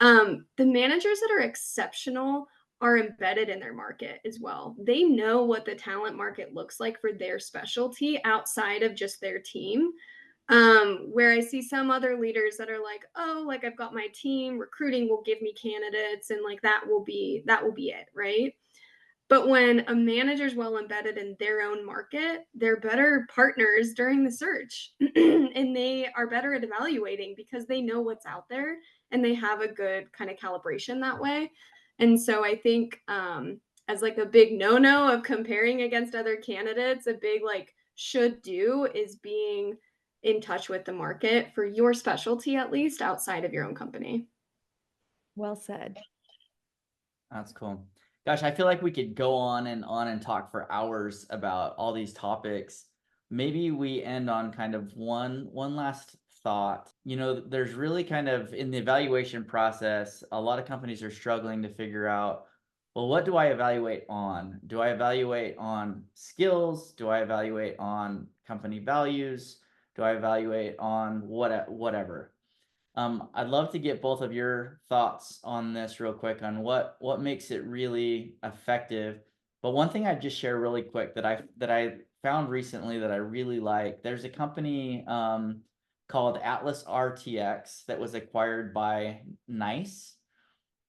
The managers that are exceptional are embedded in their market as well. They know what the talent market looks like for their specialty outside of just their team. Where I see some other leaders that are like, oh, like, I've got my team, recruiting will give me candidates, and like that will be it, right? But when a manager is well embedded in their own market, they're better partners during the search and they are better at evaluating because they know what's out there and they have a good kind of calibration that way. And so I think as like a big no-no of comparing against other candidates, a big like should do is being in touch with the market for your specialty, at least outside of your own company. Well said. That's cool. Gosh, I feel like we could go on and talk for hours about all these topics. Maybe we end on kind of one last thought. There's really kind of, in the evaluation process, a lot of companies are struggling to figure out, well, what do I evaluate on? Do I evaluate on skills? Do I evaluate on company values? Do I evaluate on whatever? I'd love to get both of your thoughts on this real quick on what makes it really effective. But one thing I'd just share really quick that I found recently that I really like. There's a company called Atlas RTX that was acquired by NICE,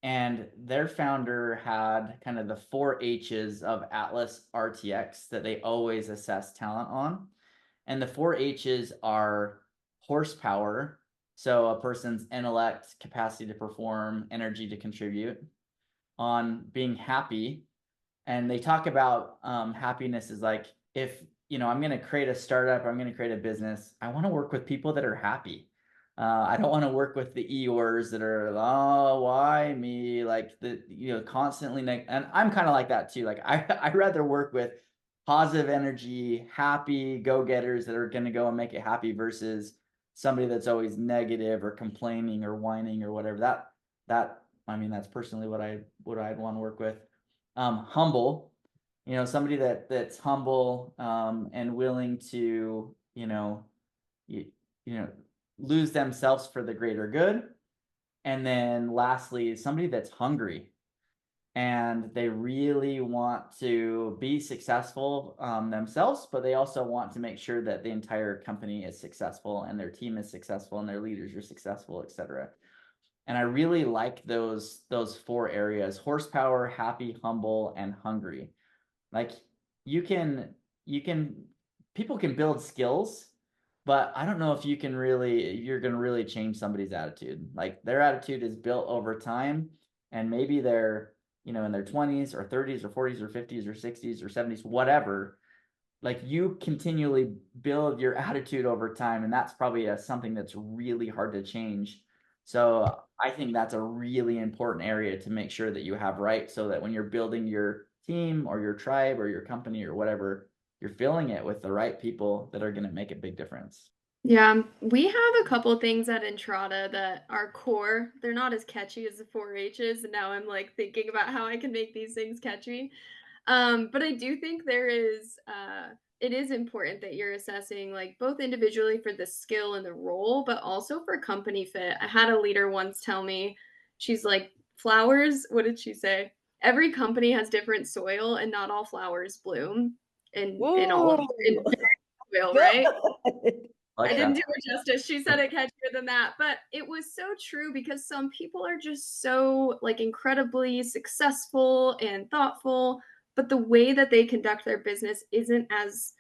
and their founder had kind of the 4 H's of Atlas RTX that they always assess talent on. And the 4 H's are horsepower, so a person's intellect, capacity to perform, energy to contribute, on being happy. And they talk about happiness is like, if I'm going to create a startup, I'm going to create a business, I want to work with people that are happy. I don't want to work with the Eeyores that are, oh, why me? Like, constantly. And I'm kind of like that too. Like, I'd rather work with positive energy, happy go-getters that are going to go and make it happy versus somebody that's always negative or complaining or whining or whatever. That's personally what I'd want to work with. Humble, somebody that's humble, and willing to, you, lose themselves for the greater good. And then lastly, somebody that's hungry and they really want to be successful, themselves, but they also want to make sure that the entire company is successful and their team is successful and their leaders are successful, etc. And I really like those 4 areas: horsepower, happy, humble, and hungry. Like you can people can build skills, but I don't know if you're going to really change somebody's attitude. Like their attitude is built over time, and maybe they're, in their 20s or 30s or 40s or 50s or 60s or 70s, whatever. Like you continually build your attitude over time, and that's probably something that's really hard to change. So I think that's a really important area to make sure that you have right, so that when you're building your team or your tribe or your company or whatever, you're filling it with the right people that are going to make a big difference. Yeah, we have a couple things at Entrata that are core. They're not as catchy as the 4-H's, and now I'm like thinking about how I can make these things catchy. But I do think it is important that you're assessing like both individually for the skill and the role, but also for company fit. I had a leader once tell me, she's like, flowers, what did she say? Every company has different soil and not all flowers bloom in all of Whoa. in soil, right? I Like didn't that. do her justice. She said it catchier than that, but it was so true because some people are just so like incredibly successful and thoughtful, but the way that they conduct their business isn't as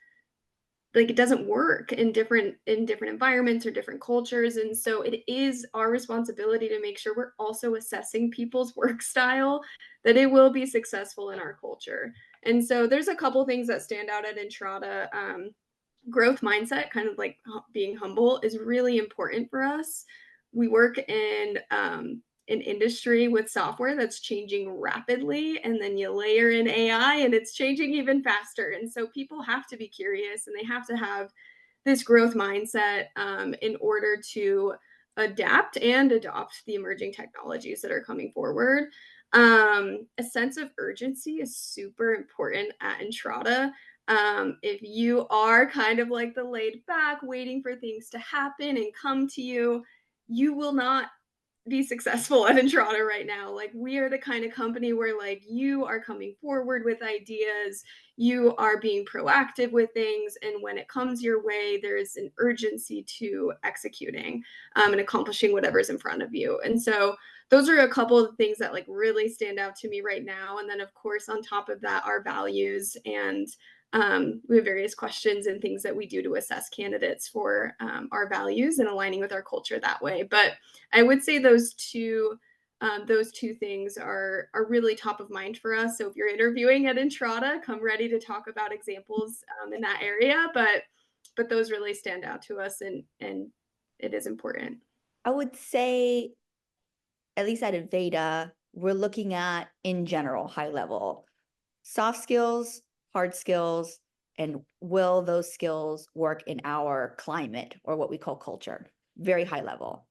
like it doesn't work in different environments or different cultures, and so it is our responsibility to make sure we're also assessing people's work style, that it will be successful in our culture. And so there's a couple things that stand out at Entrata. Growth mindset, kind of like being humble, is really important for us. We work in an industry with software that's changing rapidly, and then you layer in AI and it's changing even faster. And so people have to be curious and they have to have this growth mindset in order to adapt and adopt the emerging technologies that are coming forward. A sense of urgency is super important at Entrata. If you are kind of like the laid back, waiting for things to happen and come to you, you will not be successful at Entrata right now. Like we are the kind of company where like you are coming forward with ideas, you are being proactive with things, and when it comes your way, there is an urgency to executing and accomplishing whatever's in front of you. And so those are a couple of things that like really stand out to me right now. And then of course on top of that, our values, and we have various questions and things that we do to assess candidates for our values and aligning with our culture that way. But I would say those two things are really top of mind for us. So if you're interviewing at Entrata, come ready to talk about examples in that area. But those really stand out to us, and it is important. I would say, at least at Enveda, we're looking at, in general, high level, soft skills, hard skills, and will those skills work in our climate, or what we call culture? Very high level.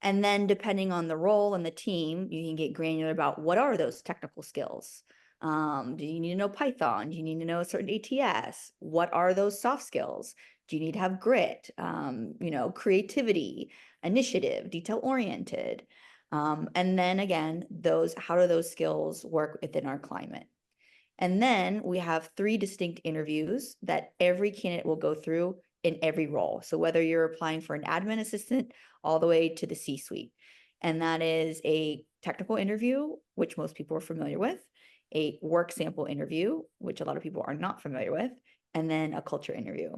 And then depending on the role and the team, you can get granular about what are those technical skills. Do you need to know Python? Do you need to know a certain ATS? What are those soft skills? Do you need to have grit, creativity, initiative, detail oriented? And then again, how do those skills work within our climate? And then we have 3 distinct interviews that every candidate will go through in every role. So whether you're applying for an admin assistant all the way to the C-suite, and that is a technical interview, which most people are familiar with, a work sample interview, which a lot of people are not familiar with, and then a culture interview.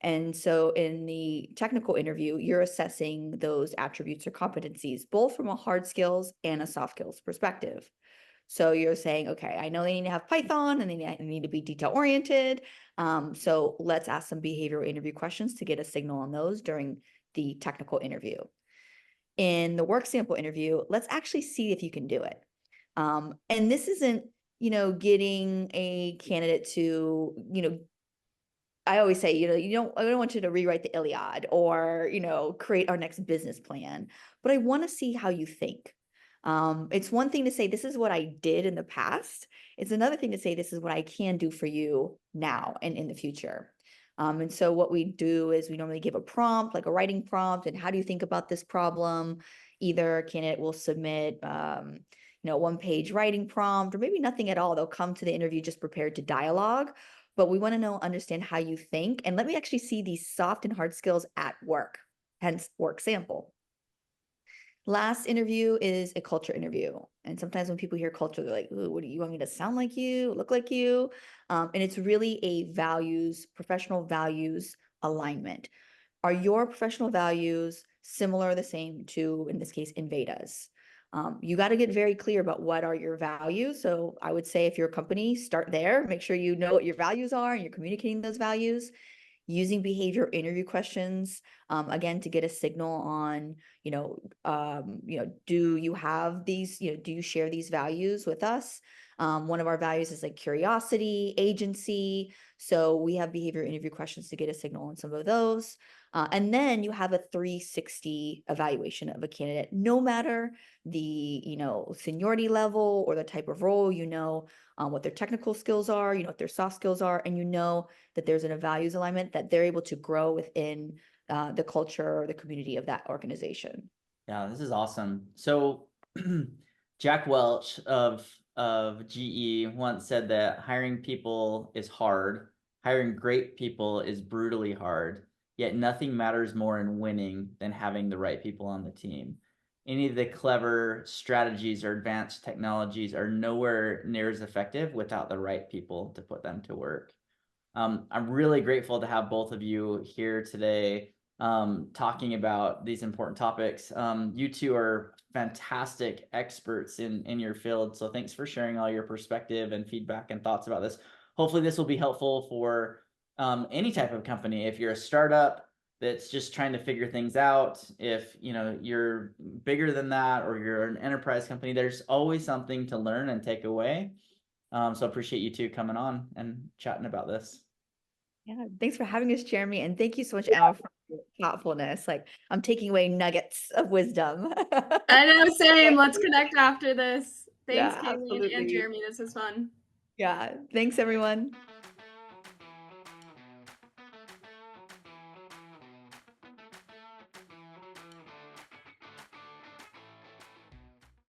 And so in the technical interview, you're assessing those attributes or competencies, both from a hard skills and a soft skills perspective. So you're saying, okay, I know they need to have Python and they need to be detail oriented. So let's ask some behavioral interview questions to get a signal on those during the technical interview. In the work sample interview, let's actually see if you can do it. And this isn't, getting a candidate to, I always say, I don't want you to rewrite the Iliad or, create our next business plan, but I want to see how you think. It's one thing to say, this is what I did in the past. It's another thing to say, this is what I can do for you now and in the future. And so what we do is we normally give a prompt, like a writing prompt, and how do you think about this problem? Either a candidate will submit, one-page writing prompt, or maybe nothing at all. They'll come to the interview just prepared to dialogue, but we want to understand how you think, and let me actually see these soft and hard skills at work, hence work sample. Last interview is a culture interview. And sometimes when people hear culture, they're like, ooh, what do you want me to sound like you, look like you? And it's really a professional values alignment. Are your professional values similar or the same to, in this case, Enveda's? You got to get very clear about what are your values. So I would say if you're a company, start there, make sure you know what your values are and you're communicating those values. Using behavior interview questions, again, to get a signal on, do you have these, do you share these values with us? One of our values is like curiosity, agency. So we have behavior interview questions to get a signal on some of those. And then you have a 360 evaluation of a candidate, no matter the, seniority level or the type of role, what their technical skills are, what their soft skills are, and that there's a values alignment that they're able to grow within the culture or the community of that organization. Yeah, this is awesome. So Jack Welch of GE once said that hiring people is hard, hiring great people is brutally hard, yet nothing matters more in winning than having the right people on the team. Any of the clever strategies or advanced technologies are nowhere near as effective without the right people to put them to work. I'm really grateful to have both of you here today talking about these important topics. You two are fantastic experts in your field, so thanks for sharing all your perspective and feedback and thoughts about this. Hopefully this will be helpful for any type of company. If you're a startup that's just trying to figure things out, if you're bigger than that, or you're an enterprise company, there's always something to learn and take away. So appreciate you two coming on and chatting about this. Yeah, thanks for having us, Jeremy. And thank you so much, Emma, for your thoughtfulness. Like, I'm taking away nuggets of wisdom. I know, same. Let's connect after this. Thanks, Yeah, Kaylene and absolutely. Jeremy. This was fun. Yeah, thanks, everyone.